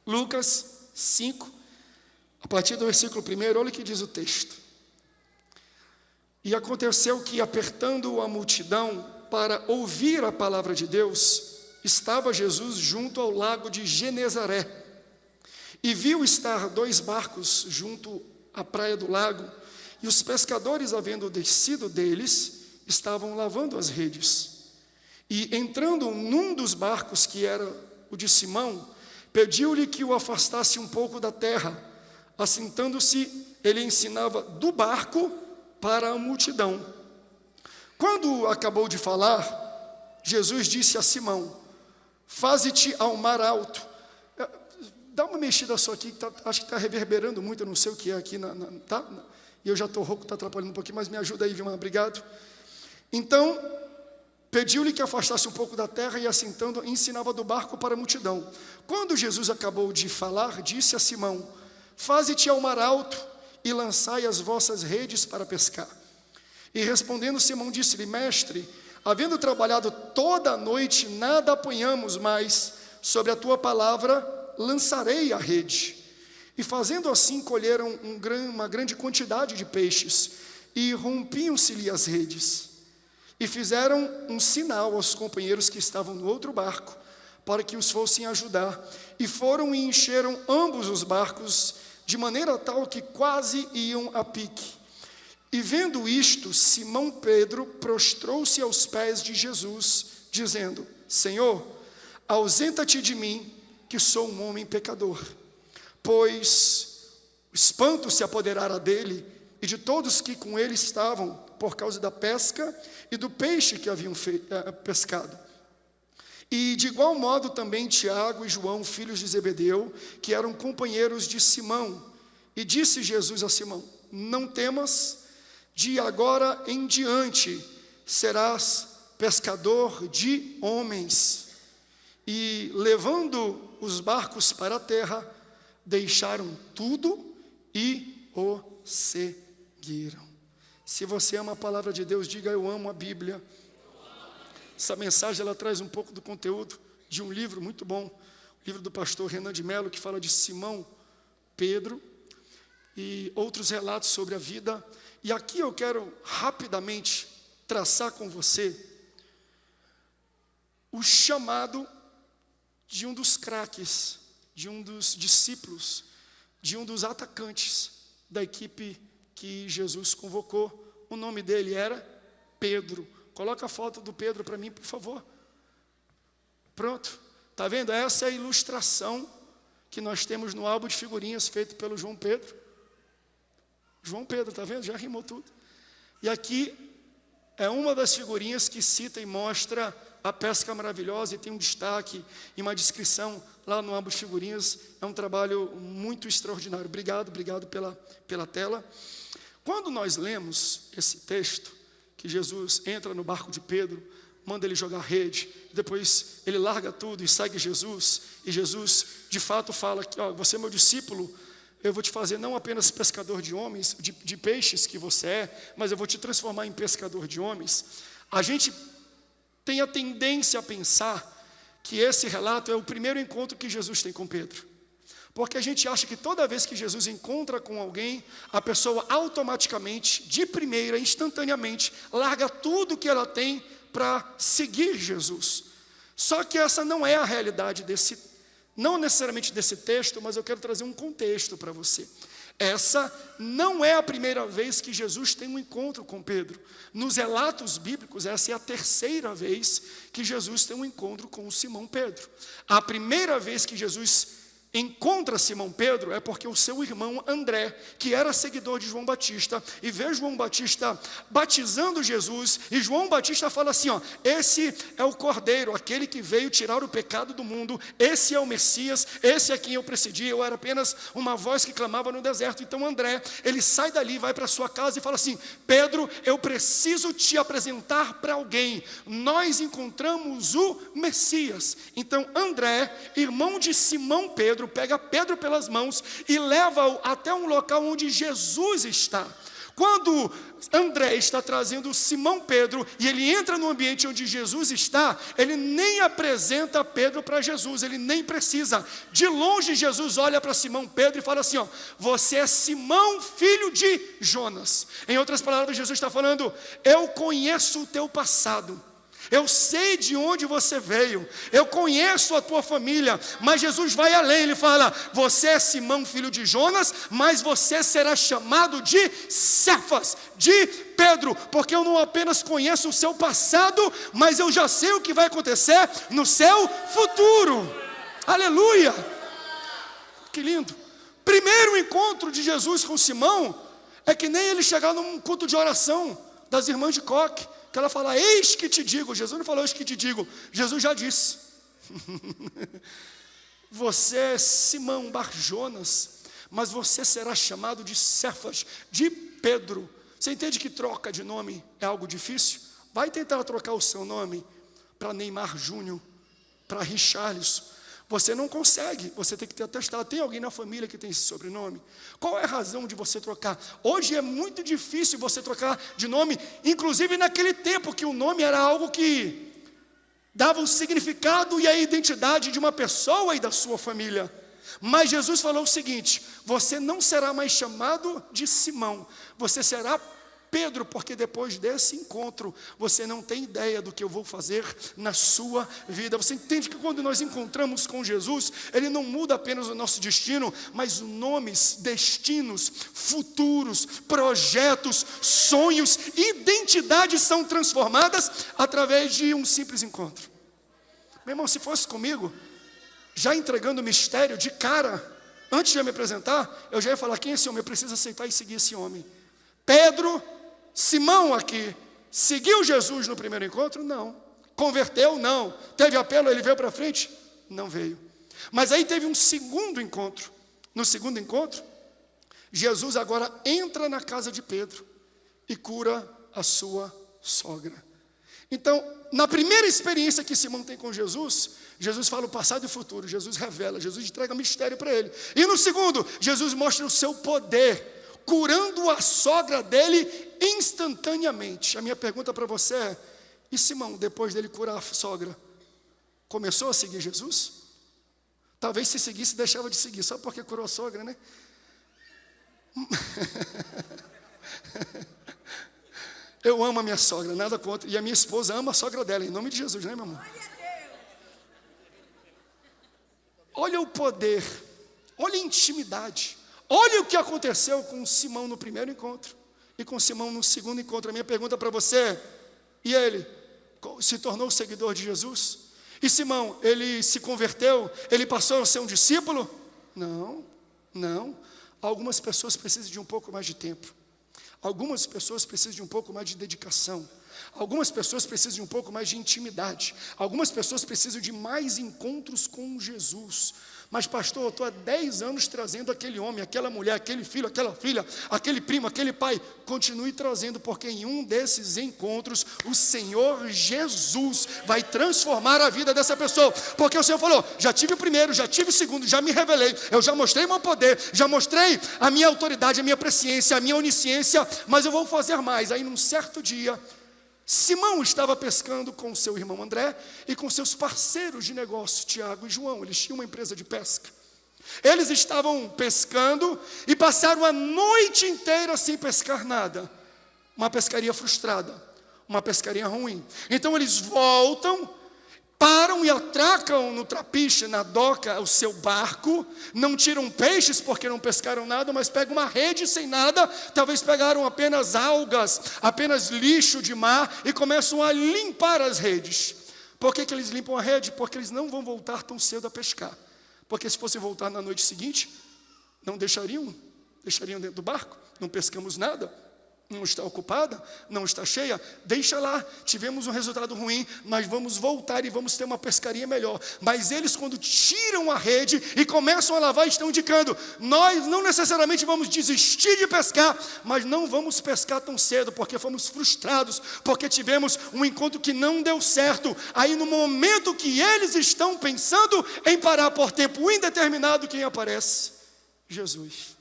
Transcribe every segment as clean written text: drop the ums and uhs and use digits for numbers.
Lucas 5, a partir do versículo 1, olha o que diz o texto. E aconteceu que, apertando a multidão para ouvir a palavra de Deus, estava Jesus junto ao lago de Genezaré, e viu estar 2 barcos junto à praia do lago, e os pescadores, havendo descido deles, estavam lavando as redes. E entrando num dos barcos, que era o de Simão, pediu-lhe que o afastasse um pouco da terra. Assentando-se, ele ensinava do barco para a multidão. Quando acabou de falar, Jesus disse a Simão: faze-te ao mar alto. Dá uma mexida só aqui, acho que está reverberando muito, eu não sei o que é aqui, tá? E eu já estou rouco, está atrapalhando um pouquinho, mas me ajuda aí, Vilma, obrigado. Então, pediu-lhe que afastasse um pouco da terra, e assentando, ensinava do barco para a multidão. Quando Jesus acabou de falar, disse a Simão: faze-te ao mar alto, e lançai as vossas redes para pescar. E respondendo Simão, disse-lhe: mestre, havendo trabalhado toda a noite, nada apanhamos, mas sobre a tua palavra lançarei a rede. E fazendo assim, colheram uma grande quantidade de peixes, e rompiam-se-lhe as redes. E fizeram um sinal aos companheiros que estavam no outro barco, para que os fossem ajudar. E foram e encheram ambos os barcos, de maneira tal que quase iam a pique. E vendo isto, Simão Pedro prostrou-se aos pés de Jesus, dizendo: Senhor, ausenta-te de mim, que sou um homem pecador. Pois o espanto se apoderara dele e de todos que com ele estavam, por causa da pesca e do peixe que haviam pescado. E de igual modo também Tiago e João, filhos de Zebedeu, que eram companheiros de Simão. E disse Jesus a Simão: não temas, de agora em diante serás pescador de homens. E levando os barcos para a terra, deixaram tudo e o seguiram. Se você ama a palavra de Deus, diga: eu amo a Bíblia. Essa mensagem ela traz um pouco do conteúdo de um livro muito bom, o livro do pastor Renan de Mello, que fala de Simão Pedro e outros relatos sobre a vida. E aqui eu quero rapidamente traçar com você o chamado de um dos craques, de um dos discípulos, de um dos atacantes da equipe que Jesus convocou. O nome dele era Pedro. Coloca a foto do Pedro para mim, por favor. Pronto. Está vendo? Essa é a ilustração que nós temos no álbum de figurinhas feito pelo João Pedro. João Pedro, está vendo? Já rimou tudo. E aqui é uma das figurinhas que cita e mostra a pesca maravilhosa, e tem um destaque e uma descrição lá no álbum de figurinhas. É um trabalho muito extraordinário. Obrigado pela tela. Quando nós lemos esse texto, que Jesus entra no barco de Pedro, manda ele jogar rede, depois ele larga tudo e segue Jesus, e Jesus de fato fala que: ó, você é meu discípulo, eu vou te fazer não apenas pescador de homens, de peixes que você é, mas eu vou te transformar em pescador de homens. A gente tem a tendência a pensar que esse relato é o primeiro encontro que Jesus tem com Pedro, porque a gente acha que toda vez que Jesus encontra com alguém, a pessoa automaticamente, de primeira, instantaneamente, larga tudo que ela tem para seguir Jesus. Só que essa não é a realidade não necessariamente desse texto, mas eu quero trazer um contexto para você. Essa não é a primeira vez que Jesus tem um encontro com Pedro. Nos relatos bíblicos, essa é a terceira vez que Jesus tem um encontro com o Simão Pedro. A primeira vez que Jesus encontra Simão Pedro é porque o seu irmão André, que era seguidor de João Batista, e vê João Batista batizando Jesus, e João Batista fala assim: ó, esse é o Cordeiro, aquele que veio tirar o pecado do mundo, esse é o Messias, esse é quem eu precedia, eu era apenas uma voz que clamava no deserto. Então André, ele sai dali, vai para sua casa e fala assim: Pedro, eu preciso te apresentar para alguém, nós encontramos o Messias. Então André, irmão de Simão Pedro, pega Pedro pelas mãos e leva-o até um local onde Jesus está. Quando André está trazendo Simão Pedro e ele entra no ambiente onde Jesus está, ele nem apresenta Pedro para Jesus, ele nem precisa. De longe Jesus olha para Simão Pedro e fala assim, ó, você é Simão, filho de Jonas. Em outras palavras, Jesus está falando, eu conheço o teu passado. Eu sei de onde você veio, eu conheço a tua família, mas Jesus vai além, ele fala, você é Simão, filho de Jonas, mas você será chamado de Cefas, de Pedro, porque eu não apenas conheço o seu passado, mas eu já sei o que vai acontecer no seu futuro. Aleluia! Que lindo! Primeiro encontro de Jesus com Simão, é que nem ele chegar num culto de oração das irmãs de Coque, que ela fala, eis que te digo. Jesus não falou, eis que te digo, Jesus já disse. Você é Simão Bar-Jonas, mas você será chamado de Cefas, de Pedro. Você entende que troca de nome é algo difícil? Vai tentar trocar o seu nome para Neymar Júnior, para Richarlison. Você não consegue, você tem que ter atestado. Tem alguém na família que tem esse sobrenome? Qual é a razão de você trocar? Hoje é muito difícil você trocar de nome, inclusive naquele tempo que o nome era algo que dava o significado e a identidade de uma pessoa e da sua família. Mas Jesus falou o seguinte, você não será mais chamado de Simão, você será Pedro, porque depois desse encontro, você não tem ideia do que eu vou fazer na sua vida. Você entende que quando nós encontramos com Jesus, Ele não muda apenas o nosso destino, mas nomes, destinos, futuros, projetos, sonhos, identidades são transformadas através de um simples encontro. Meu irmão, se fosse comigo, já entregando o mistério de cara, antes de eu me apresentar, eu já ia falar, quem é esse homem? Eu preciso aceitar e seguir esse homem. Pedro, Simão aqui, seguiu Jesus no primeiro encontro? Não. Converteu? Não. Teve apelo, ele veio para frente? Não veio. Mas aí teve um segundo encontro. No segundo encontro, Jesus agora entra na casa de Pedro e cura a sua sogra. Então, na primeira experiência que Simão tem com Jesus, Jesus fala o passado e o futuro, Jesus revela, Jesus entrega mistério para ele. E no segundo, Jesus mostra o seu poder, curando a sogra dele instantaneamente. A minha pergunta para você é, e Simão, depois dele curar a sogra, começou a seguir Jesus? Talvez se seguisse, deixava de seguir, só porque curou a sogra, né? Eu amo a minha sogra, nada contra, e a minha esposa ama a sogra dela, em nome de Jesus, né, meu amor? Olha o poder, olha a intimidade. Olha o que aconteceu com Simão no primeiro encontro e com Simão no segundo encontro. A minha pergunta para você é, e ele se tornou seguidor de Jesus? E Simão, ele se converteu? Ele passou a ser um discípulo? Não, não. Algumas pessoas precisam de um pouco mais de tempo. Algumas pessoas precisam de um pouco mais de dedicação. Algumas pessoas precisam de um pouco mais de intimidade. Algumas pessoas precisam de mais encontros com Jesus. Mas pastor, eu estou há 10 anos trazendo aquele homem, aquela mulher, aquele filho, aquela filha, aquele primo, aquele pai. Continue trazendo, porque em um desses encontros, o Senhor Jesus vai transformar a vida dessa pessoa. Porque o Senhor falou, já tive o primeiro, já tive o segundo, já me revelei, eu já mostrei o meu poder, já mostrei a minha autoridade, a minha presciência, a minha onisciência, mas eu vou fazer mais. Aí num certo dia, Simão estava pescando com seu irmão André e com seus parceiros de negócio, Tiago e João. Eles tinham uma empresa de pesca. Eles estavam pescando e passaram a noite inteira sem pescar nada. Uma pescaria frustrada, uma pescaria ruim. Então eles voltam, param e atracam no trapiche, na doca, o seu barco. Não tiram peixes porque não pescaram nada, mas pegam uma rede sem nada. Talvez pegaram apenas algas, apenas lixo de mar e começam a limpar as redes. Por que eles limpam a rede? Porque eles não vão voltar tão cedo a pescar. Porque se fosse voltar na noite seguinte, não deixariam dentro do barco. Não pescamos nada. Não está ocupada, não está cheia, deixa lá, tivemos um resultado ruim, mas vamos voltar e vamos ter uma pescaria melhor. Mas eles, quando tiram a rede e começam a lavar, estão indicando, nós não necessariamente vamos desistir de pescar, mas não vamos pescar tão cedo, porque fomos frustrados, porque tivemos um encontro que não deu certo. Aí no momento que eles estão pensando em parar por tempo indeterminado, quem aparece? Jesus.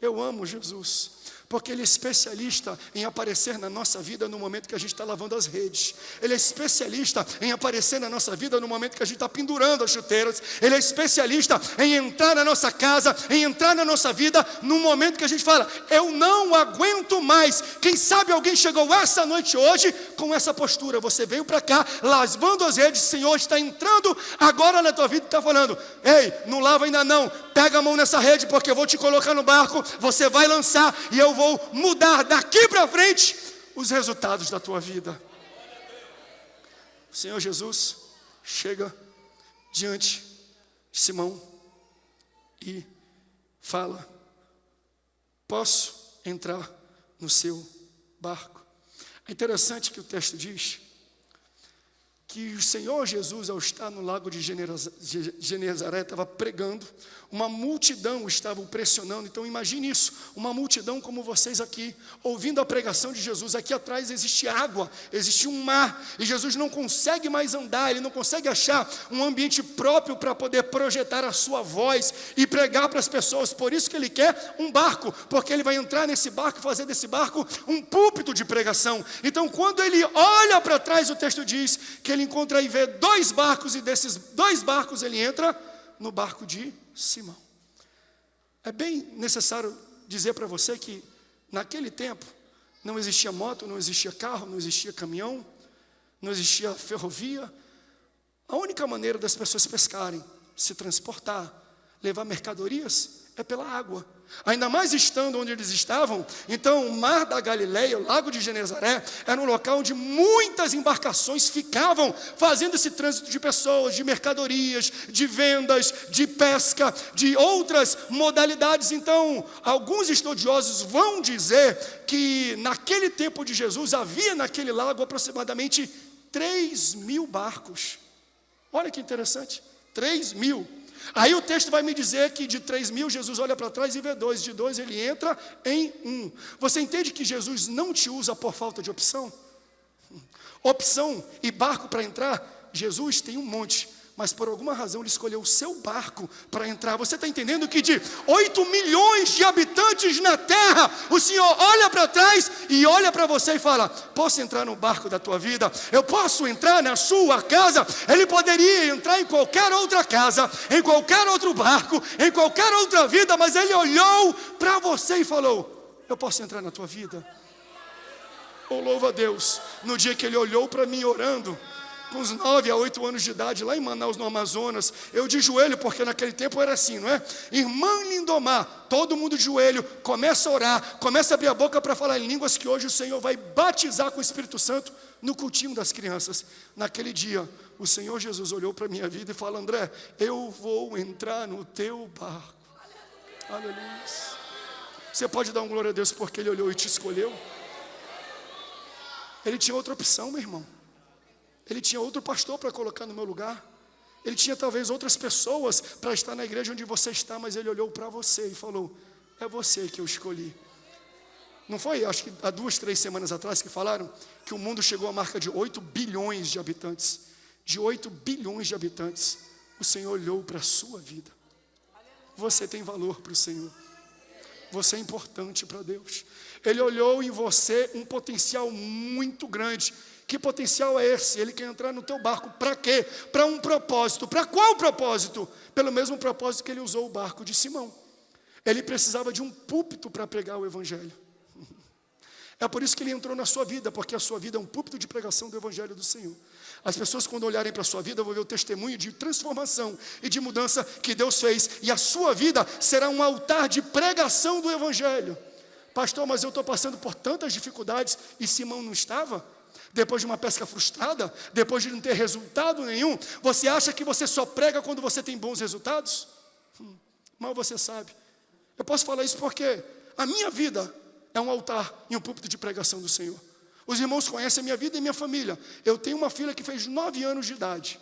Eu amo Jesus. Porque Ele é especialista em aparecer na nossa vida no momento que a gente está lavando as redes. Ele é especialista em aparecer na nossa vida no momento que a gente está pendurando as chuteiras. Ele é especialista em entrar na nossa casa, em entrar na nossa vida no momento que a gente fala, eu não aguento mais. Quem sabe alguém chegou essa noite hoje com essa postura. Você veio para cá, lavando as redes, o Senhor está entrando agora na tua vida e está falando, ei, não lava ainda não, pega a mão nessa rede porque eu vou te colocar no barco, você vai lançar e eu vou mudar daqui para frente os resultados da tua vida. O Senhor Jesus chega diante de Simão e fala, posso entrar no seu barco? É interessante que o texto diz que o Senhor Jesus, ao estar no lago de Genezaré, estava pregando, uma multidão estava o pressionando. Então imagine isso, uma multidão como vocês aqui, ouvindo a pregação de Jesus. Aqui atrás existe água, existe um mar, e Jesus não consegue mais andar, ele não consegue achar um ambiente próprio para poder projetar a sua voz e pregar para as pessoas. Por isso que ele quer um barco, porque ele vai entrar nesse barco e fazer desse barco um púlpito de pregação. Então quando ele olha para trás, o texto diz que ele encontra e vê 2 barcos, e desses 2 barcos ele entra no barco de Simão. É bem necessário dizer para você que naquele tempo não existia moto, não existia carro, não existia caminhão, não existia ferrovia. A única maneira das pessoas pescarem, se transportar, levar mercadorias é pela água. Ainda mais estando onde eles estavam, então o mar da Galileia, o lago de Genezaré, era um local onde muitas embarcações ficavam fazendo esse trânsito de pessoas, de mercadorias, de vendas, de pesca, de outras modalidades. Então, alguns estudiosos vão dizer que naquele tempo de Jesus, havia naquele lago aproximadamente 3.000 barcos. Olha que interessante, 3.000. Aí o texto vai me dizer que de 3.000, Jesus olha para trás e vê 2. De 2 ele entra em 1. Você entende que Jesus não te usa por falta de opção? Opção e barco para entrar, Jesus tem um monte. Mas por alguma razão ele escolheu o seu barco para entrar. Você está entendendo que de 8 milhões de habitantes na terra, o Senhor olha para trás e olha para você e fala, posso entrar no barco da tua vida? Eu posso entrar na sua casa? Ele poderia entrar em qualquer outra casa, em qualquer outro barco, em qualquer outra vida, mas ele olhou para você e falou, eu posso entrar na tua vida? Oh, louva a Deus. No dia que ele olhou para mim orando, com uns 9 a 8 anos de idade, lá em Manaus, no Amazonas, eu de joelho, porque naquele tempo era assim, não é? Irmã Lindomar, todo mundo de joelho, começa a orar, começa a abrir a boca para falar em línguas, que hoje o Senhor vai batizar com o Espírito Santo no cultinho das crianças. Naquele dia, o Senhor Jesus olhou para a minha vida e falou, André, eu vou entrar no teu barco. Aleluia. Você pode dar um glória a Deus porque ele olhou e te escolheu? Ele tinha outra opção, meu irmão. Ele tinha outro pastor para colocar no meu lugar. Ele tinha talvez outras pessoas para estar na igreja onde você está, mas ele olhou para você e falou, é você que eu escolhi. Não foi, acho que há 2, 3 semanas atrás que falaram que o mundo chegou à marca de 8 bilhões de habitantes. De 8 bilhões de habitantes, o Senhor olhou para a sua vida. Você tem valor para o Senhor. Você é importante para Deus. Ele olhou em você um potencial muito grande. Que potencial é esse? Ele quer entrar no teu barco. Para quê? Para um propósito. Para qual propósito? Pelo mesmo propósito que ele usou o barco de Simão. Ele precisava de um púlpito para pregar o evangelho. É por isso que ele entrou na sua vida, porque a sua vida é um púlpito de pregação do evangelho do Senhor. As pessoas, quando olharem para a sua vida, vão ver o testemunho de transformação e de mudança que Deus fez. E a sua vida será um altar de pregação do evangelho. Pastor, mas eu estou passando por tantas dificuldades. E Simão não estava? Depois de uma pesca frustrada, depois de não ter resultado nenhum, você acha que você só prega quando você tem bons resultados? Mal você sabe. Eu posso falar isso porque a minha vida é um altar e um púlpito de pregação do Senhor. Os irmãos conhecem a minha vida e minha família. Eu tenho uma filha que fez 9 anos de idade.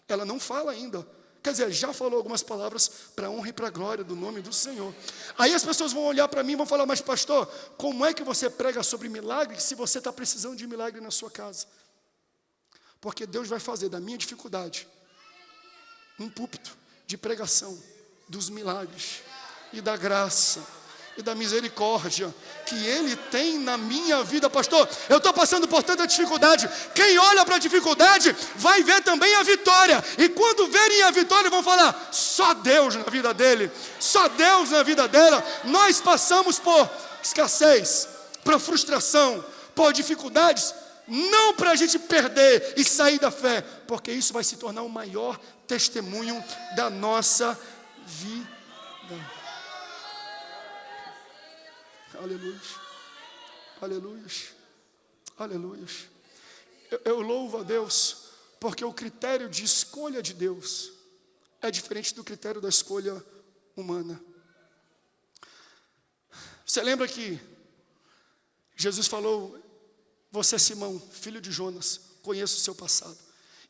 Ela não fala ainda. Quer dizer, já falou algumas palavras para a honra e para a glória do nome do Senhor. Aí as pessoas vão olhar para mim e vão falar, mas pastor, como é que você prega sobre milagre se você está precisando de milagre na sua casa? Porque Deus vai fazer da minha dificuldade um púlpito de pregação dos milagres e da graça e da misericórdia que Ele tem na minha vida. Pastor, eu estou passando por tanta dificuldade. Quem olha para a dificuldade vai ver também a vitória, e quando verem a vitória vão falar: só Deus na vida dele, só Deus na vida dela. Nós passamos por escassez, por frustração, por dificuldades, não para a gente perder e sair da fé, porque isso vai se tornar o maior testemunho da nossa vida. Aleluia, aleluia, aleluia. Eu louvo a Deus, porque o critério de escolha de Deus é diferente do critério da escolha humana. Você lembra que Jesus falou: você é Simão, filho de Jonas, conheço o seu passado.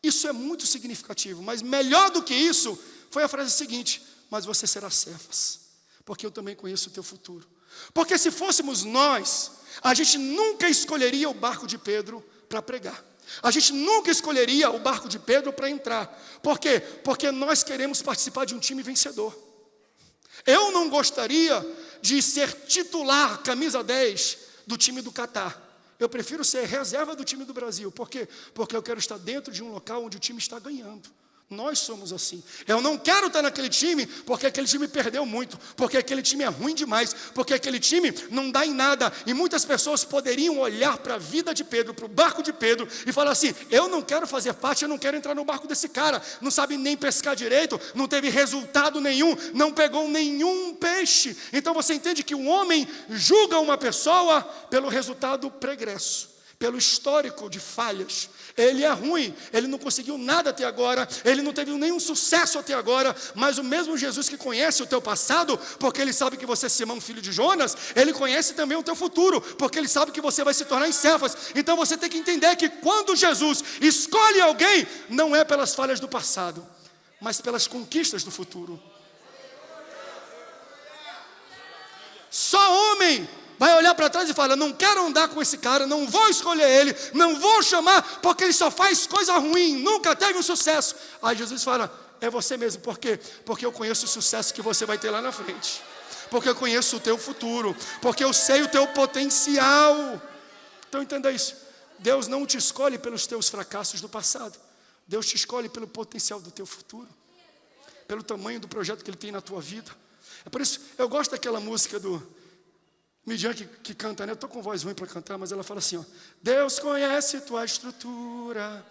Isso é muito significativo, mas melhor do que isso foi a frase seguinte: mas você será Cefas, porque eu também conheço o teu futuro. Porque se fôssemos nós, a gente nunca escolheria o barco de Pedro para pregar. A gente nunca escolheria o barco de Pedro para entrar. Por quê? Porque nós queremos participar de um time vencedor. Eu não gostaria de ser titular, camisa 10, do time do Catar. Eu prefiro ser reserva do time do Brasil. Por quê? Porque eu quero estar dentro de um local onde o time está ganhando. Nós somos assim. Eu não quero estar naquele time porque aquele time perdeu muito, porque aquele time é ruim demais, porque aquele time não dá em nada. E muitas pessoas poderiam olhar para a vida de Pedro, para o barco de Pedro, e falar assim: eu não quero fazer parte, eu não quero entrar no barco desse cara. Não sabe nem pescar direito, não teve resultado nenhum, não pegou nenhum peixe. Então você entende que o homem julga uma pessoa pelo resultado pregresso, pelo histórico de falhas. Ele é ruim, ele não conseguiu nada até agora, ele não teve nenhum sucesso até agora, mas o mesmo Jesus que conhece o teu passado, porque ele sabe que você é Simão, filho de Jonas, ele conhece também o teu futuro, porque ele sabe que você vai se tornar em Cefas. Então você tem que entender que quando Jesus escolhe alguém, não é pelas falhas do passado, mas pelas conquistas do futuro. Só homem vai olhar para trás e fala: não quero andar com esse cara, não vou escolher ele, não vou chamar, porque ele só faz coisa ruim, nunca teve um sucesso. Aí Jesus fala: é você mesmo. Por quê? Porque eu conheço o sucesso que você vai ter lá na frente, porque eu conheço o teu futuro, porque eu sei o teu potencial. Então entenda isso: Deus não te escolhe pelos teus fracassos do passado, Deus te escolhe pelo potencial do teu futuro, pelo tamanho do projeto que Ele tem na tua vida. É por isso, eu gosto daquela música do Midian que canta, né? Eu estou com voz ruim para cantar, mas ela fala assim, ó: Deus conhece tua estrutura,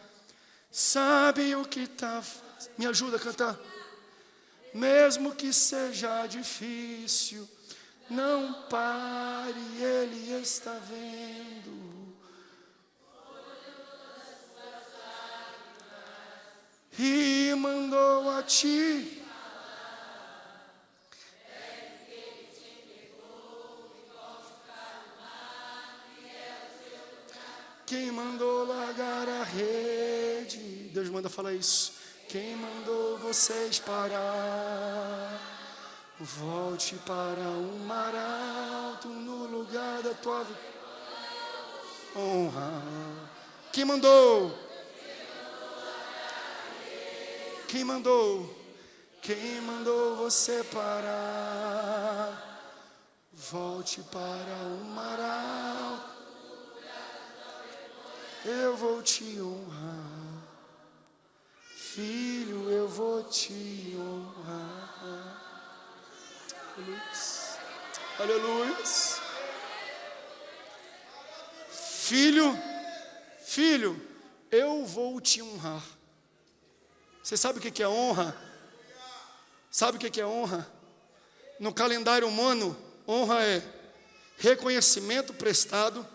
sabe o que está... Me ajuda a cantar. Mesmo que seja difícil, não pare, Ele está vendo. E mandou a ti. Quem mandou largar a rede? Deus manda falar isso. Quem mandou vocês parar? Volte para um mar alto no lugar da tua honra. Quem mandou? Quem mandou? Quem mandou você parar? Volte para um mar alto. Eu vou te honrar, filho, eu vou te honrar. Aleluia. Filho, eu vou te honrar. Você sabe o que é honra? Sabe o que é honra? No calendário humano, honra é reconhecimento prestado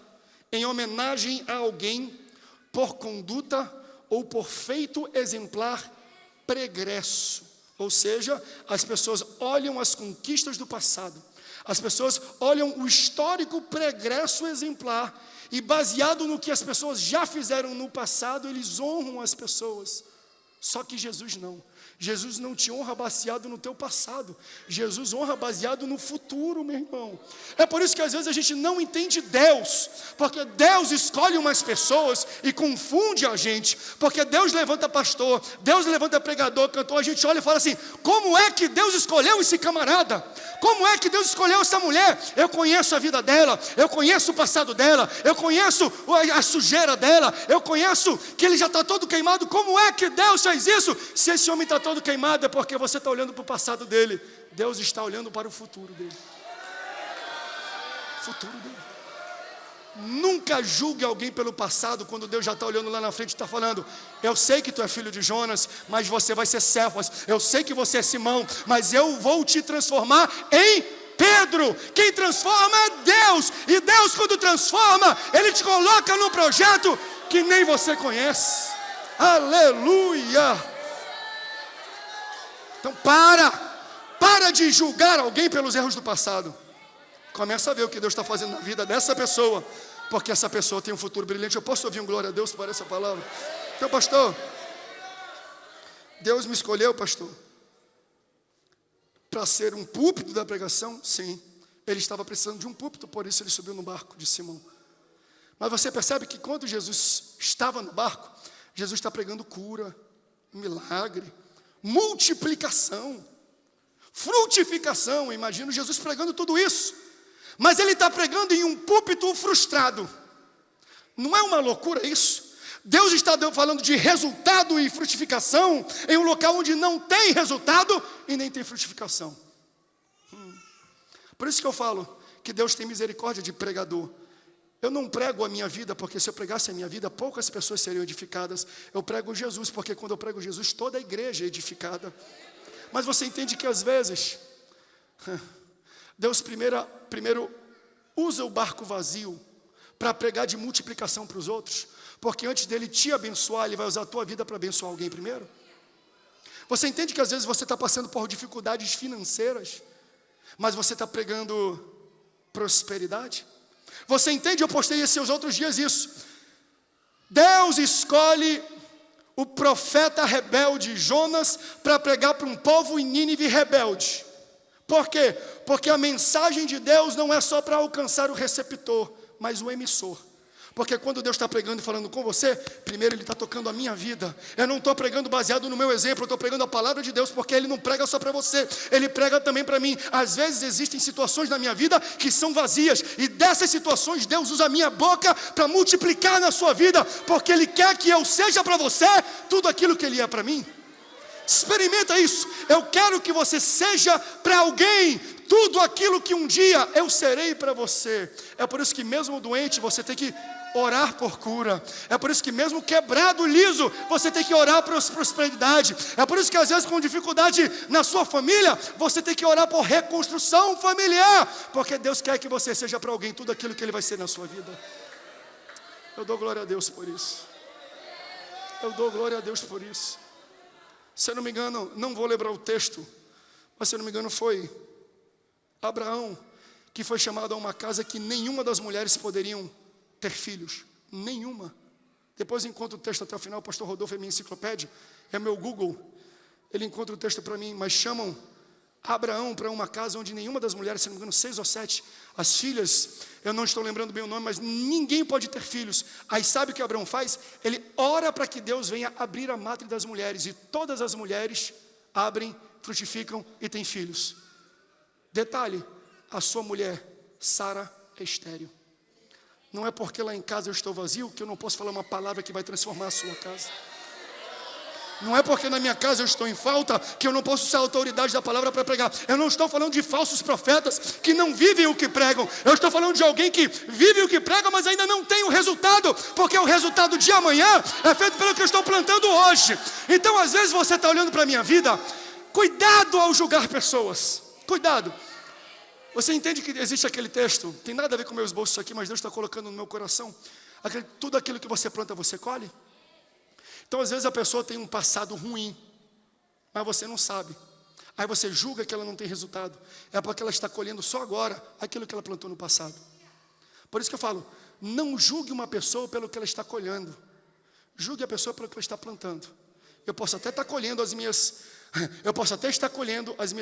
em homenagem a alguém por conduta ou por feito exemplar pregresso. Ou seja, as pessoas olham as conquistas do passado, as pessoas olham o histórico pregresso exemplar, e baseado no que as pessoas já fizeram no passado, eles honram as pessoas. Só que Jesus não. Jesus não te honra baseado no teu passado. Jesus honra baseado no futuro, meu irmão. É por isso que às vezes a gente não entende Deus, porque Deus escolhe umas pessoas e confunde a gente, porque Deus levanta pastor, Deus levanta pregador, cantor, a gente olha e fala assim: como é que Deus escolheu esse camarada? Como é que Deus escolheu essa mulher? Eu conheço a vida dela, eu conheço o passado dela, eu conheço a sujeira dela, eu conheço que ele já está todo queimado. Como é que Deus fez isso? Se esse homem está todo queimado, é porque você está olhando para o passado dele. Deus está olhando para o futuro dele. Futuro dele. Nunca julgue alguém pelo passado, quando Deus já está olhando lá na frente e está falando: eu sei que tu é filho de Jonas, mas você vai ser Cefas. Eu sei que você é Simão, mas eu vou te transformar em Pedro. Quem transforma é Deus. E Deus, quando transforma, Ele te coloca num projeto que nem você conhece. Aleluia. Então para de julgar alguém pelos erros do passado. Começa a ver o que Deus está fazendo na vida dessa pessoa, porque essa pessoa tem um futuro brilhante. Eu posso ouvir um glória a Deus por essa palavra? Então, pastor, Deus me escolheu, pastor, para ser um púlpito da pregação? Sim, ele estava precisando de um púlpito, por isso ele subiu no barco de Simão. Mas você percebe que quando Jesus estava no barco, Jesus está pregando cura, milagre, multiplicação, frutificação. Imagino Jesus pregando tudo isso. Mas ele está pregando em um púlpito frustrado. Não é uma loucura isso? Deus está falando de resultado e frutificação em um local onde não tem resultado e nem tem frutificação. Por isso que eu falo que Deus tem misericórdia de pregador. Eu não prego a minha vida, porque se eu pregasse a minha vida, poucas pessoas seriam edificadas. Eu prego Jesus, porque quando eu prego Jesus, toda a igreja é edificada. Mas você entende que às vezes Deus primeiro usa o barco vazio para pregar de multiplicação para os outros, porque antes dele te abençoar, ele vai usar a tua vida para abençoar alguém primeiro. Você entende que às vezes você está passando por dificuldades financeiras, mas você está pregando prosperidade? Você entende? Eu postei esses outros dias isso. Deus escolhe o profeta rebelde Jonas para pregar para um povo em Nínive rebelde. Por quê? Porque a mensagem de Deus não é só para alcançar o receptor, mas o emissor. Porque quando Deus está pregando e falando com você, primeiro Ele está tocando a minha vida. Eu não estou pregando baseado no meu exemplo, eu estou pregando a palavra de Deus, porque Ele não prega só para você, Ele prega também para mim. Às vezes existem situações na minha vida que são vazias, e dessas situações Deus usa a minha boca para multiplicar na sua vida, porque Ele quer que eu seja para você tudo aquilo que Ele é para mim. Experimenta isso. Eu quero que você seja para alguém tudo aquilo que um dia eu serei para você. É por isso que mesmo doente você tem que orar por cura. É por isso que mesmo quebrado, liso, você tem que orar por prosperidade. É por isso que às vezes com dificuldade na sua família, você tem que orar por reconstrução familiar, porque Deus quer que você seja para alguém tudo aquilo que Ele vai ser na sua vida. Eu dou glória a Deus por isso. Eu dou glória a Deus por isso. Se eu não me engano, não vou lembrar o texto, mas se eu não me engano foi Abraão que foi chamado a uma casa que nenhuma das mulheres poderiam ter filhos. Nenhuma. Depois encontro o texto até o final, o pastor Rodolfo é minha enciclopédia, é meu Google. Ele encontra o texto para mim, mas chamam Abraão para uma casa onde nenhuma das mulheres, se não me engano 6 ou 7, as filhas, eu não estou lembrando bem o nome, mas ninguém pode ter filhos. Aí sabe o que Abraão faz? Ele ora para que Deus venha abrir a matriz das mulheres, e todas as mulheres abrem, frutificam e têm filhos. Detalhe, a sua mulher, Sara, é estéril. Não é porque lá em casa eu estou vazio que eu não posso falar uma palavra que vai transformar a sua casa. Não é porque na minha casa eu estou em falta que eu não posso usar a autoridade da palavra para pregar. Eu não estou falando de falsos profetas que não vivem o que pregam. Eu estou falando de alguém que vive o que prega, mas ainda não tem o resultado, porque o resultado de amanhã é feito pelo que eu estou plantando hoje. Então às vezes você está olhando para a minha vida. Cuidado ao julgar pessoas. Cuidado. Você entende que existe aquele texto, tem nada a ver com meus bolsos aqui, mas Deus está colocando no meu coração. Tudo aquilo que você planta, você colhe. Então às vezes a pessoa tem um passado ruim, mas você não sabe. Aí você julga que ela não tem resultado. É porque ela está colhendo só agora aquilo que ela plantou no passado. Por isso que eu falo, não julgue uma pessoa pelo que ela está colhendo. Julgue a pessoa pelo que ela está plantando. Eu posso até estar colhendo as minhas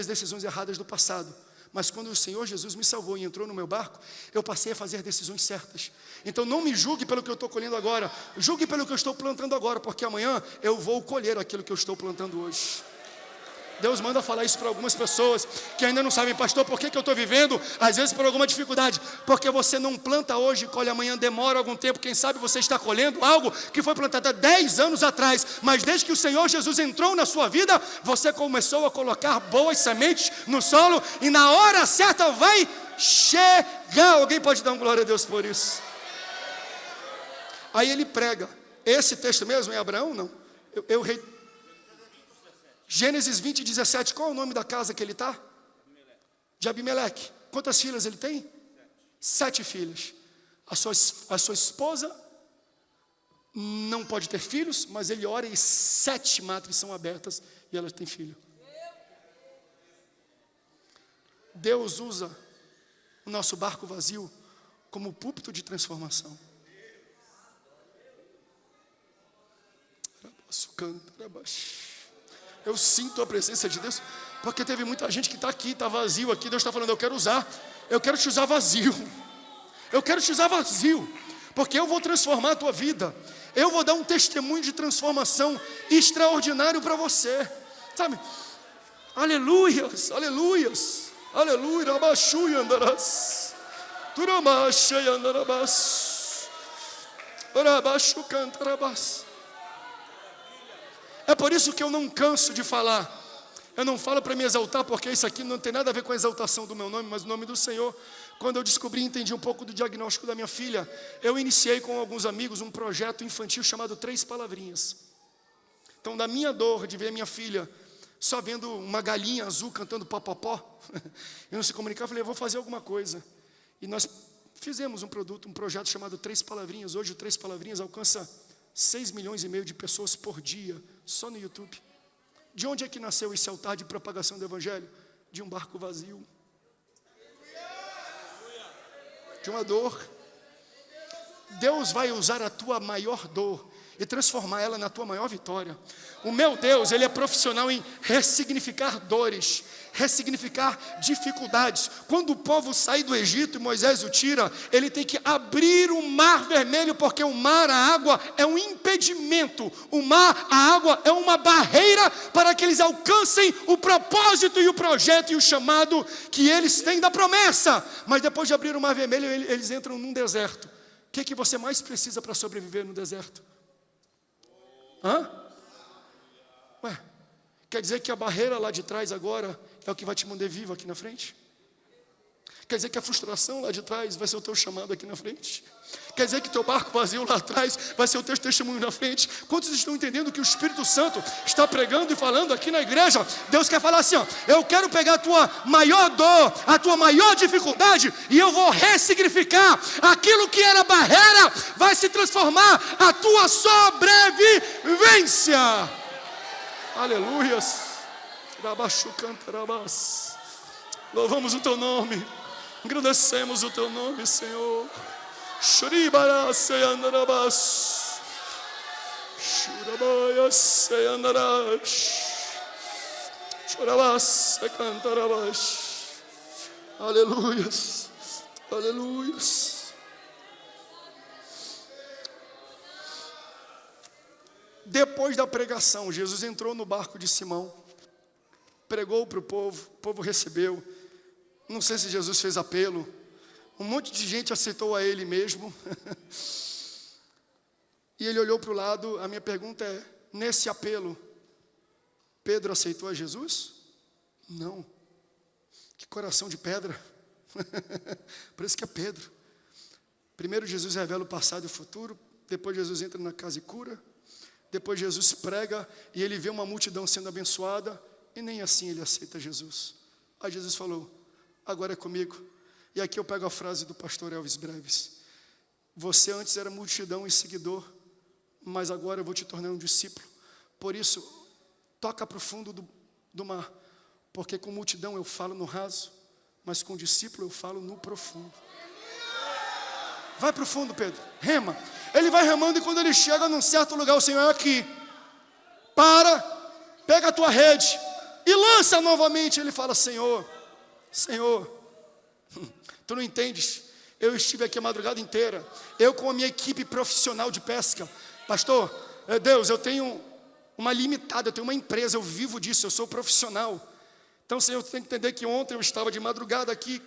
decisões erradas do passado. Mas quando o Senhor Jesus me salvou e entrou no meu barco, eu passei a fazer decisões certas. Então não me julgue pelo que eu estou colhendo agora, julgue pelo que eu estou plantando agora, porque amanhã eu vou colher aquilo que eu estou plantando hoje. Deus manda falar isso para algumas pessoas que ainda não sabem, pastor, por que eu estou vivendo, às vezes por alguma dificuldade, porque você não planta hoje e colhe amanhã, demora algum tempo, quem sabe você está colhendo algo que foi plantado há 10 anos atrás, mas desde que o Senhor Jesus entrou na sua vida, você começou a colocar boas sementes no solo, e na hora certa vai chegar. Alguém pode dar uma glória a Deus por isso? Aí ele prega, esse texto mesmo é Abraão? Não, Gênesis 20, 17, qual é o nome da casa que ele está? De Abimeleque. Quantas filhas ele tem? 7 filhas. A sua esposa não pode ter filhos, mas ele ora e 7 matres são abertas e ela tem filho. Deus usa o nosso barco vazio como púlpito de transformação. Eu sinto a presença de Deus, porque teve muita gente que está aqui, está vazio aqui. Deus está falando, eu quero te usar vazio. Eu quero te usar vazio, porque eu vou transformar a tua vida. Eu vou dar um testemunho de transformação extraordinário para você, sabe? Aleluias, aleluias, aleluia. Abaixo e andarás, turamacha e andarás, orabaixo cantarabás. É por isso que eu não canso de falar. Eu não falo para me exaltar, porque isso aqui não tem nada a ver com a exaltação do meu nome, mas o nome do Senhor. Quando eu descobri e entendi um pouco do diagnóstico da minha filha, eu iniciei com alguns amigos um projeto infantil chamado 3 Palavrinhas. Então, da minha dor de ver minha filha só vendo uma galinha azul cantando popopó, e não se comunicar, eu falei, eu vou fazer alguma coisa. E nós fizemos um projeto chamado 3 Palavrinhas. Hoje o 3 Palavrinhas alcança 6,5 milhões de pessoas por dia, só no YouTube. De onde é que nasceu esse altar de propagação do Evangelho? De um barco vazio. De uma dor. Deus vai usar a tua maior dor e transformar ela na tua maior vitória. O meu Deus, Ele é profissional em ressignificar dores, ressignificar dificuldades. Quando o povo sai do Egito e Moisés o tira, ele tem que abrir o mar vermelho, porque o mar, a água, é um impedimento. O mar, a água, é uma barreira para que eles alcancem o propósito e o projeto e o chamado que eles têm da promessa. Mas depois de abrir o mar vermelho, eles entram num deserto. O que você mais precisa para sobreviver no deserto? Ué, quer dizer que a barreira lá de trás agora é o que vai te manter vivo aqui na frente? Quer dizer que a frustração lá de trás vai ser o teu chamado aqui na frente? Quer dizer que teu barco vazio lá atrás vai ser o teu testemunho na frente? Quantos estão entendendo que o Espírito Santo está pregando e falando aqui na igreja? Deus quer falar assim, eu quero pegar a tua maior dor, a tua maior dificuldade, e eu vou ressignificar aquilo que era barreira, vai se transformar a tua sobrevivência. Aleluias. Louvamos o teu nome, agradecemos o teu nome, Senhor. Shuribara seyandarabas, shurabaya seyandarás, shurabas secantarabas. Aleluias, aleluias. Depois da pregação, Jesus entrou no barco de Simão, pregou para o povo recebeu. Não sei se Jesus fez apelo. Um monte de gente aceitou a ele mesmo. E ele olhou para o lado. A minha pergunta é, nesse apelo, Pedro aceitou a Jesus? Não. Que coração de pedra. Por isso que é Pedro. Primeiro Jesus revela o passado e o futuro. Depois Jesus entra na casa e cura. Depois Jesus prega e ele vê uma multidão sendo abençoada. E nem assim ele aceita Jesus. Aí Jesus falou, agora é comigo. E aqui eu pego a frase do pastor Elvis Breves. Você antes era multidão e seguidor, mas agora eu vou te tornar um discípulo. Por isso, toca para o fundo do mar. Porque com multidão eu falo no raso, mas com discípulo eu falo no profundo. Vai para o fundo, Pedro, rema. Ele vai remando e quando ele chega num certo lugar, o Senhor é aqui. Para, pega a tua rede e lança novamente. Ele fala, Senhor, tu não entendes, eu estive aqui a madrugada inteira, eu com a minha equipe profissional de pesca, pastor, Deus, eu tenho uma limitada, eu tenho uma empresa, eu vivo disso, eu sou profissional. Então, Senhor, tu tem que entender que ontem eu estava de madrugada aqui,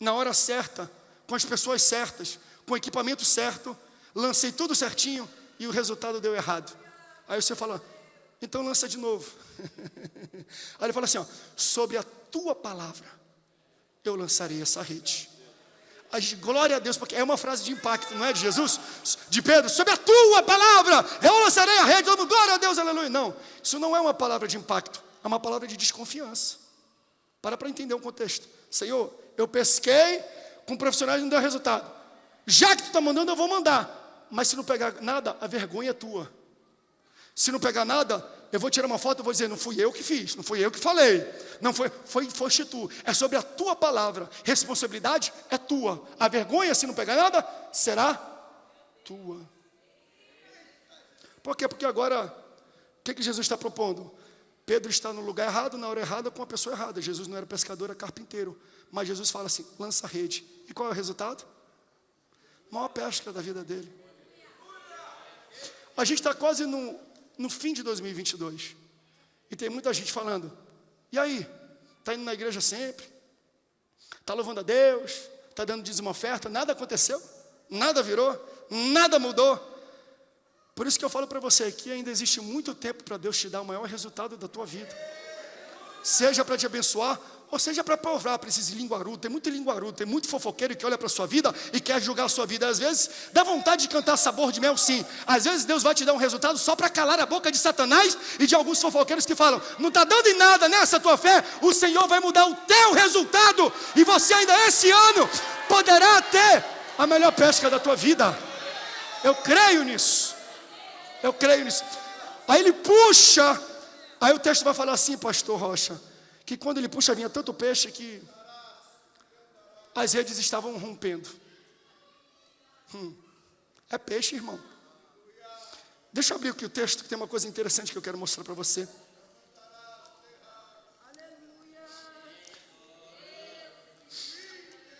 na hora certa, com as pessoas certas, com o equipamento certo, lancei tudo certinho e o resultado deu errado. Aí você fala, então lança de novo. Aí ele fala assim, ó, sobre a tua palavra eu lançarei essa rede. Glória a Deus, porque é uma frase de impacto, não é de Jesus? De Pedro, sobre a tua palavra eu lançarei a rede. Todo mundo, glória a Deus, aleluia. Não, isso não é uma palavra de impacto, é uma palavra de desconfiança. Para entender o contexto. Senhor, eu pesquei com profissionais e não deu resultado. Já que tu está mandando, eu vou mandar. Mas se não pegar nada, a vergonha é tua. Se não pegar nada, eu vou tirar uma foto e vou dizer, não fui eu que fiz, não fui eu que falei, não foste tu. É sobre a tua palavra, responsabilidade é tua. A vergonha, se não pegar nada, será tua. Por quê? Porque agora, o que Jesus está propondo? Pedro está no lugar errado, na hora errada, com a pessoa errada. Jesus não era pescador, era carpinteiro. Mas Jesus fala assim, lança a rede. E qual é o resultado? Maior pesca da vida dele. A gente está quase no fim de 2022. E tem muita gente falando, e aí? Está indo na igreja sempre? Está louvando a Deus? Está dando dízimo oferta? Nada aconteceu? Nada virou? Nada mudou? Por isso que eu falo para você que ainda existe muito tempo para Deus te dar o maior resultado da tua vida. Seja para te abençoar, ou seja para provar para esses linguarudos. Tem muito linguarudo, tem muito fofoqueiro que olha para a sua vida e quer julgar a sua vida. Às vezes dá vontade de cantar sabor de mel, sim. Às vezes Deus vai te dar um resultado só para calar a boca de Satanás e de alguns fofoqueiros que falam, não está dando em nada nessa tua fé, o Senhor vai mudar o teu resultado e você ainda esse ano poderá ter a melhor pesca da tua vida. Eu creio nisso. Eu creio nisso. Aí ele puxa, aí o texto vai falar assim, pastor Rocha, que quando ele puxa vinha tanto peixe que as redes estavam rompendo. É peixe, irmão. Deixa eu abrir aqui o texto, que tem uma coisa interessante que eu quero mostrar para você.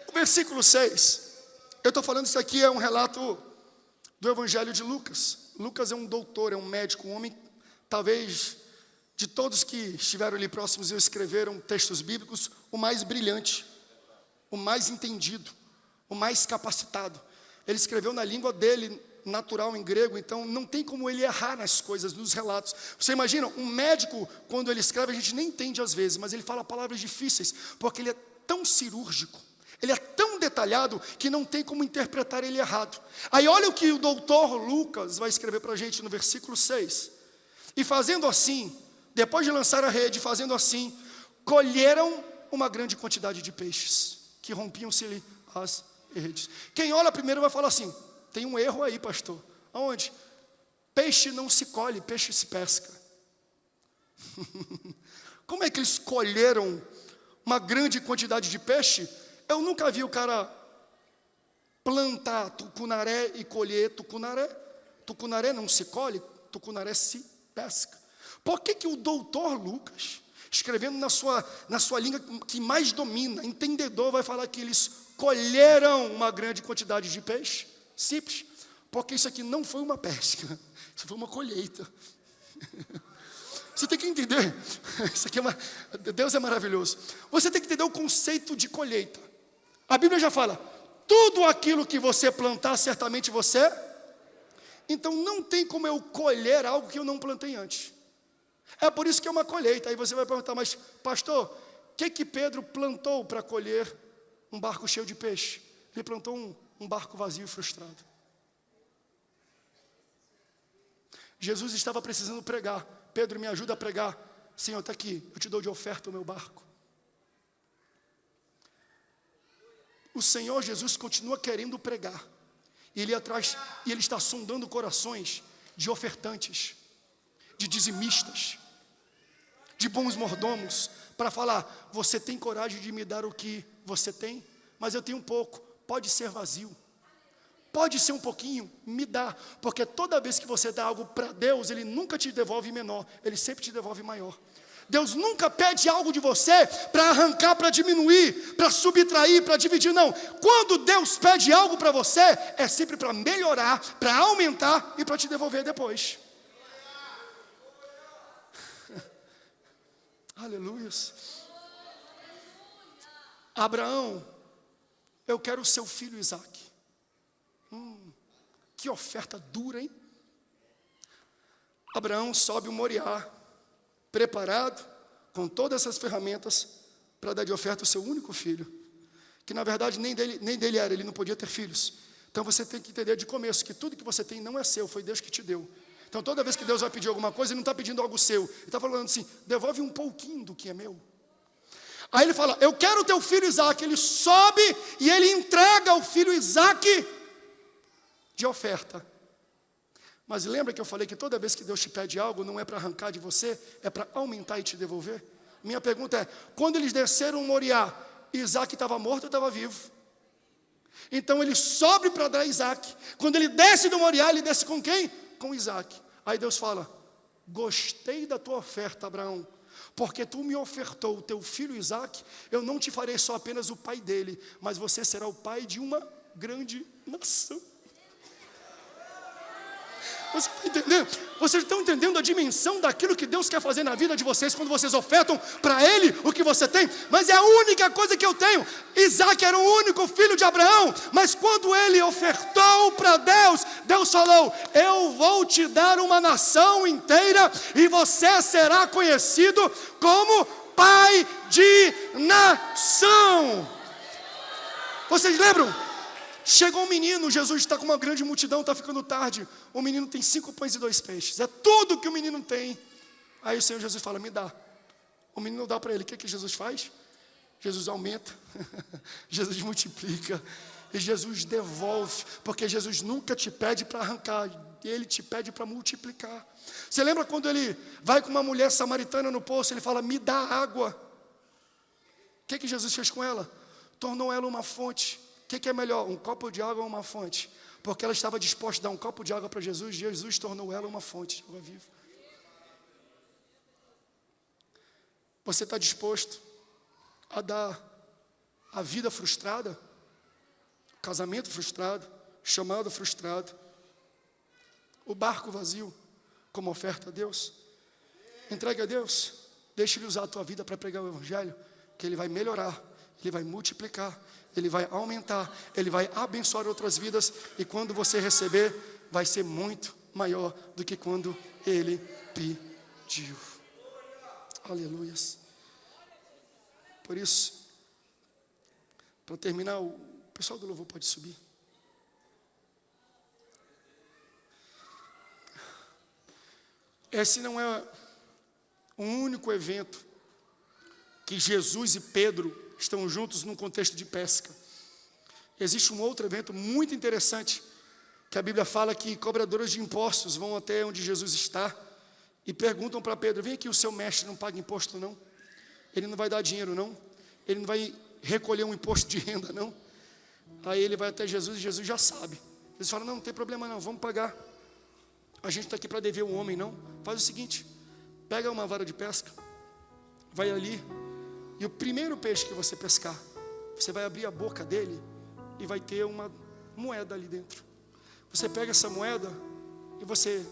O versículo 6, eu estou falando isso aqui, é um relato do Evangelho de Lucas. Lucas é um doutor, é um médico, um homem, talvez, de todos que estiveram ali próximos e escreveram textos bíblicos, o mais brilhante, o mais entendido, o mais capacitado. Ele escreveu na língua dele, natural em grego, então não tem como ele errar nas coisas, nos relatos. Você imagina, um médico, quando ele escreve, a gente nem entende às vezes, mas ele fala palavras difíceis, porque ele é tão cirúrgico, ele é tão detalhado, que não tem como interpretar ele errado. Aí olha o que o doutor Lucas vai escrever para a gente no versículo 6. E fazendo assim, depois de lançar a rede, fazendo assim, colheram uma grande quantidade de peixes, que rompiam-se-lhe as redes. Quem olha primeiro vai falar assim, tem um erro aí, pastor. Aonde? Peixe não se colhe, peixe se pesca. Como é que eles colheram uma grande quantidade de peixe? Eu nunca vi o cara plantar tucunaré e colher tucunaré. Tucunaré não se colhe, tucunaré se pesca. Por que o doutor Lucas, escrevendo na sua língua que mais domina, entendedor, vai falar que eles colheram uma grande quantidade de peixe? Simples, porque isso aqui não foi uma pesca, isso foi uma colheita. Você tem que entender, isso aqui Deus é maravilhoso. Você tem que entender o conceito de colheita. A Bíblia já fala, tudo aquilo que você plantar, certamente você. Então não tem como eu colher algo que eu não plantei antes. É por isso que é uma colheita. Aí você vai perguntar, mas pastor, o que Pedro plantou para colher um barco cheio de peixe? Ele plantou um barco vazio e frustrado. Jesus estava precisando pregar. Pedro, me ajuda a pregar. Senhor, está aqui, eu te dou de oferta o meu barco. O Senhor Jesus continua querendo pregar. E ele atrás, e ele está sondando corações de ofertantes, de dizimistas, de bons mordomos, para falar, você tem coragem de me dar o que você tem? Mas eu tenho um pouco, pode ser vazio. Pode ser um pouquinho, me dá. Porque toda vez que você dá algo para Deus, Ele nunca te devolve menor, Ele sempre te devolve maior. Deus nunca pede algo de você para arrancar, para diminuir, para subtrair, para dividir, não. Quando Deus pede algo para você, é sempre para melhorar, para aumentar e para te devolver depois. Aleluias. Abraão, eu quero o seu filho Isaque. Que oferta dura, hein? Abraão sobe o Moriá, preparado, com todas essas ferramentas, para dar de oferta o seu único filho, que na verdade nem dele era, ele não podia ter filhos. Então você tem que entender de começo, que tudo que você tem não é seu, foi Deus que te deu. Então toda vez que Deus vai pedir alguma coisa, Ele não está pedindo algo seu, Ele está falando assim, devolve um pouquinho do que é meu. Aí Ele fala, eu quero o teu filho Isaque. Ele sobe e Ele entrega o filho Isaque de oferta. Mas lembra que eu falei que toda vez que Deus te pede algo, não é para arrancar de você, é para aumentar e te devolver? Minha pergunta é, quando eles desceram o Moriá, Isaque estava morto ou estava vivo? Então ele sobe para dar Isaque. Quando ele desce do Moriá, ele desce com quem? Com Isaque. Aí Deus fala, gostei da tua oferta, Abraão, porque tu me ofertou o teu filho Isaque, eu não te farei só apenas o pai dele, mas você será o pai de uma grande nação. Vocês estão entendendo a dimensão daquilo que Deus quer fazer na vida de vocês quando vocês ofertam para Ele o que você tem? Mas é a única coisa que eu tenho. Isaque era o único filho de Abraão, mas quando ele ofertou para Deus, Deus falou, eu vou te dar uma nação inteira e você será conhecido como pai de nação. Vocês lembram? Chegou um menino, Jesus está com uma grande multidão, está ficando tarde. O menino tem 5 pães e 2 peixes. É tudo que o menino tem. Aí o Senhor Jesus fala, me dá. O menino dá para ele. O que Jesus faz? Jesus aumenta. Jesus multiplica. E Jesus devolve. Porque Jesus nunca te pede para arrancar. Ele te pede para multiplicar. Você lembra quando ele vai com uma mulher samaritana no poço? Ele fala, me dá água. O que Jesus fez com ela? Tornou ela uma fonte. O que é melhor, um copo de água ou uma fonte? Porque ela estava disposta a dar um copo de água para Jesus, Jesus tornou ela uma fonte de água viva. Você está disposto a dar a vida frustrada, o casamento frustrado, chamado frustrado, o barco vazio, como oferta a Deus? Entregue a Deus, deixe Ele usar a tua vida para pregar o Evangelho, que Ele vai melhorar, Ele vai multiplicar, Ele vai aumentar, Ele vai abençoar outras vidas, e quando você receber, vai ser muito maior do que quando Ele pediu. Aleluias. Por isso, para terminar, o pessoal do louvor pode subir. Esse não é um único evento que Jesus e Pedro estão juntos num contexto de pesca. Existe um outro evento muito interessante, que a Bíblia fala que cobradores de impostos vão até onde Jesus está e perguntam para Pedro, vem aqui, o seu mestre não paga imposto não? Ele não vai dar dinheiro não? Ele não vai recolher um imposto de renda não? Aí ele vai até Jesus e Jesus já sabe. Jesus fala, não tem problema não, vamos pagar. A gente está aqui para dever um homem não? Faz o seguinte, pega uma vara de pesca, vai ali, e o primeiro peixe que você pescar, você vai abrir a boca dele e vai ter uma moeda ali dentro. Você pega essa moeda e você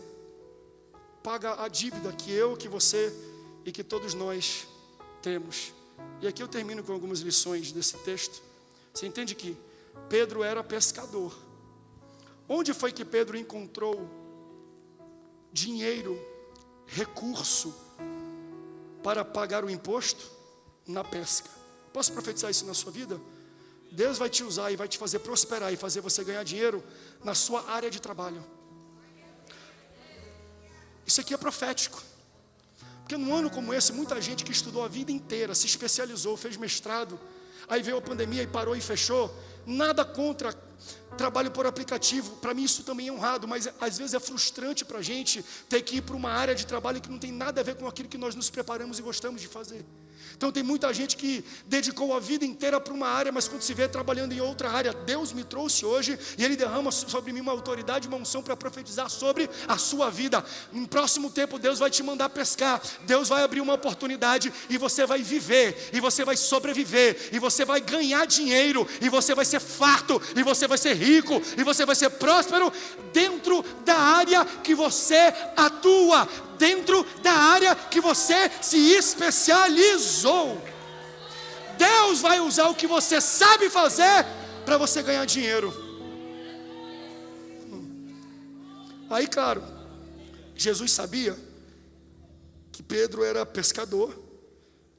paga a dívida que eu, que você e que todos nós temos. E aqui eu termino com algumas lições desse texto. Você entende que Pedro era pescador. Onde foi que Pedro encontrou dinheiro, recurso para pagar o imposto? Na pesca. Posso profetizar isso na sua vida? Deus vai te usar e vai te fazer prosperar e fazer você ganhar dinheiro na sua área de trabalho. Isso aqui é profético. Porque num ano como esse, muita gente que estudou a vida inteira, se especializou, fez mestrado, aí veio a pandemia e parou e fechou. Nada contra trabalho por aplicativo, para mim isso também é honrado, mas às vezes é frustrante para a gente ter que ir para uma área de trabalho que não tem nada a ver com aquilo que nós nos preparamos e gostamos de fazer. Então tem muita gente que dedicou a vida inteira para uma área, mas quando se vê trabalhando em outra área, Deus me trouxe hoje e Ele derrama sobre mim uma autoridade, uma unção para profetizar sobre a sua vida. No próximo tempo Deus vai te mandar pescar, Deus vai abrir uma oportunidade e você vai viver, e você vai sobreviver, e você vai ganhar dinheiro, e você vai ser farto, e você vai ser rico, e você vai ser próspero dentro da área que você atua. dentro da área que você se especializou. Deus vai usar o que você sabe fazer para você ganhar dinheiro. Aí, claro, Jesus sabia que Pedro era pescador,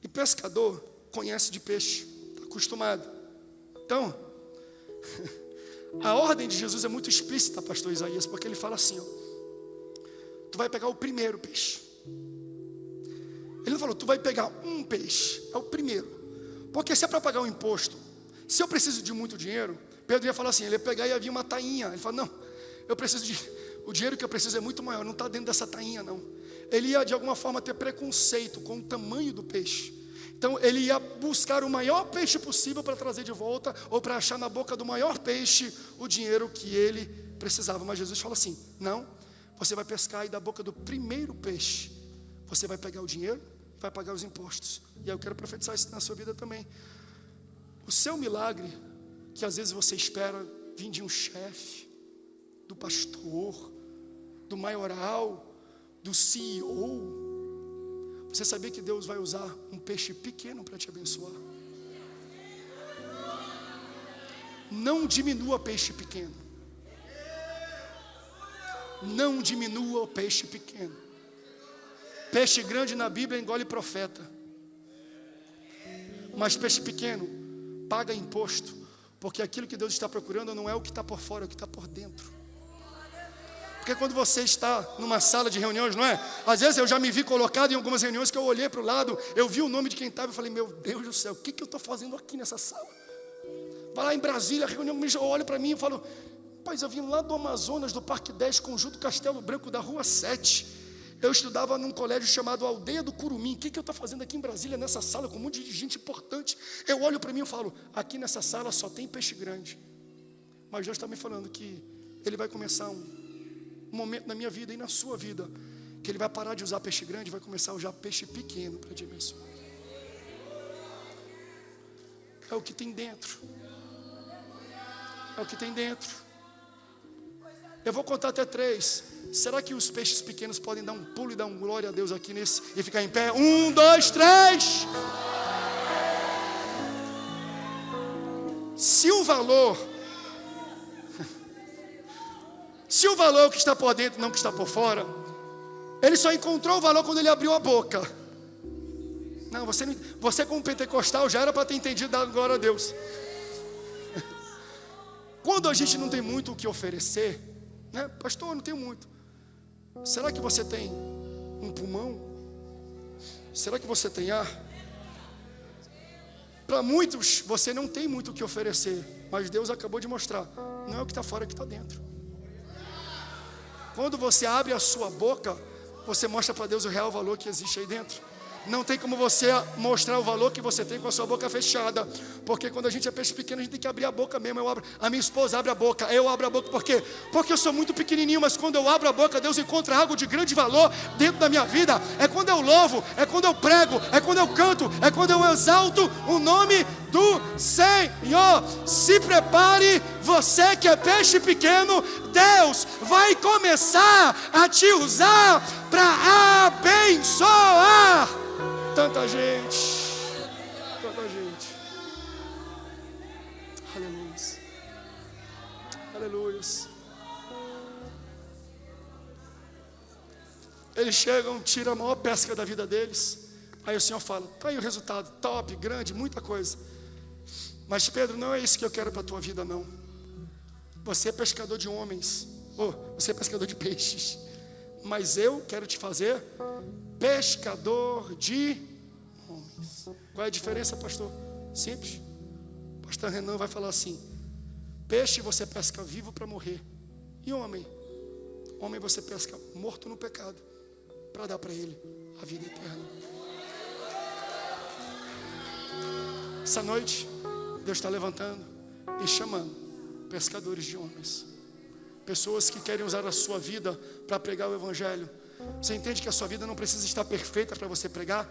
e pescador conhece de peixe, está acostumado. Então, a ordem de Jesus é muito explícita, pastor Isaías, porque ele fala assim, ó, tu vai pegar o primeiro peixe. Ele não falou, tu vai pegar um peixe, é o primeiro. Porque se é para pagar o imposto, se eu preciso de muito dinheiro, Pedro ia falar assim, ele ia pegar e ia vir uma tainha. Ele falou, não, o dinheiro que eu preciso é muito maior, não está dentro dessa tainha não. Ele ia de alguma forma ter preconceito com o tamanho do peixe. Então ele ia buscar o maior peixe possível para trazer de volta, ou para achar na boca do maior peixe o dinheiro que ele precisava. Mas Jesus fala assim, não, você vai pescar e da boca do primeiro peixe você vai pegar o dinheiro, vai pagar os impostos. E aí eu quero profetizar isso na sua vida também. O seu milagre, que às vezes você espera vir de um chefe, do pastor, do maioral, do CEO, você sabia que Deus vai usar um peixe pequeno para te abençoar? Não diminua peixe pequeno. Não diminua o peixe pequeno. Peixe grande na Bíblia engole profeta. Mas peixe pequeno paga imposto. Porque aquilo que Deus está procurando não é o que está por fora, é o que está por dentro. Porque quando você está numa sala de reuniões, não é? Às vezes eu já me vi colocado em algumas reuniões que eu olhei para o lado, eu vi o nome de quem estava e falei, meu Deus do céu, o que eu estou fazendo aqui nessa sala? Vai lá em Brasília, a reunião, eu olho para mim e falo, rapaz, eu vim lá do Amazonas, do Parque 10, Conjunto Castelo Branco, da Rua 7. Eu estudava num colégio chamado Aldeia do Curumim. O que eu estou fazendo aqui em Brasília, nessa sala, com um monte de gente importante? Eu olho para mim e falo, aqui nessa sala só tem peixe grande. Mas Deus está me falando que Ele vai começar um momento na minha vida e na sua vida, que Ele vai parar de usar peixe grande e vai começar a usar peixe pequeno para te abençoar. É o que tem dentro. É o que tem dentro. Eu vou contar até 3. Será que os peixes pequenos podem dar um pulo e dar um glória a Deus aqui nesse e ficar em pé? 1, 2, 3. Se o valor é o que está por dentro, não o que está por fora, ele só encontrou o valor quando ele abriu a boca. Não, você como pentecostal já era para ter entendido, dar glória a Deus. Quando a gente não tem muito o que oferecer, né? Pastor, eu não tenho muito. Será que você tem um pulmão? Será que você tem ar? Para muitos, você não tem muito o que oferecer, mas Deus acabou de mostrar, não é o que está fora, é o que está dentro. Quando você abre a sua boca, você mostra para Deus o real valor que existe aí dentro. Não tem como você mostrar o valor que você tem com a sua boca fechada. Porque quando a gente é peixe pequeno, a gente tem que abrir a boca mesmo. A minha esposa abre a boca, eu abro a boca. Por quê? Porque eu sou muito pequenininho, mas quando eu abro a boca, Deus encontra algo de grande valor dentro da minha vida. É quando eu louvo, é quando eu prego, é quando eu canto, é quando eu exalto o nome do Senhor. Se prepare, você que é peixe pequeno, Deus vai começar a te usar para abençoar tanta gente. Aleluia. Aleluia. Eles chegam, tiram a maior pesca da vida deles. Aí o Senhor fala, tá aí o resultado, top, grande, muita coisa. Mas Pedro, não é isso que eu quero para a tua vida não. Você é pescador de homens, você é pescador de peixes. Mas eu quero te fazer pescador de homens. Qual é a diferença, pastor? Simples. Pastor Renan vai falar assim, peixe você pesca vivo para morrer. E homem? Homem você pesca morto no pecado, para dar para ele a vida eterna. Essa noite, Deus está levantando e chamando pescadores de homens. Pessoas que querem usar a sua vida para pregar o Evangelho. Você entende que a sua vida não precisa estar perfeita para você pregar?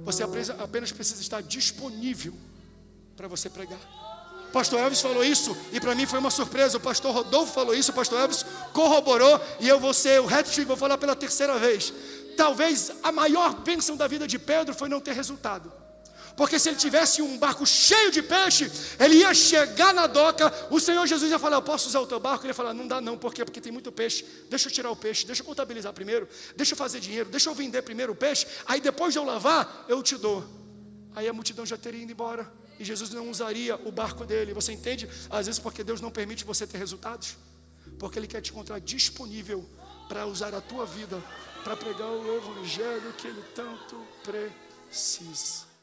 Você apenas precisa estar disponível para você pregar. O pastor Elvis falou isso e para mim foi uma surpresa. O pastor Rodolfo falou isso, o pastor Elvis corroborou. E eu vou ser o hat-trick, vou falar pela 3ª vez. talvez a maior bênção da vida de Pedro foi não ter resultado. Porque se ele tivesse um barco cheio de peixe, ele ia chegar na doca, o Senhor Jesus ia falar, eu posso usar o teu barco? Ele ia falar, não dá não, por quê? Porque tem muito peixe, deixa eu tirar o peixe, deixa eu contabilizar primeiro, deixa eu fazer dinheiro, deixa eu vender primeiro o peixe, aí depois de eu lavar, eu te dou. Aí a multidão já teria ido embora, e Jesus não usaria o barco dele. Você entende? Às vezes porque Deus não permite você ter resultados, porque Ele quer te encontrar disponível para usar a tua vida, para pregar o evangelho que Ele tanto precisa.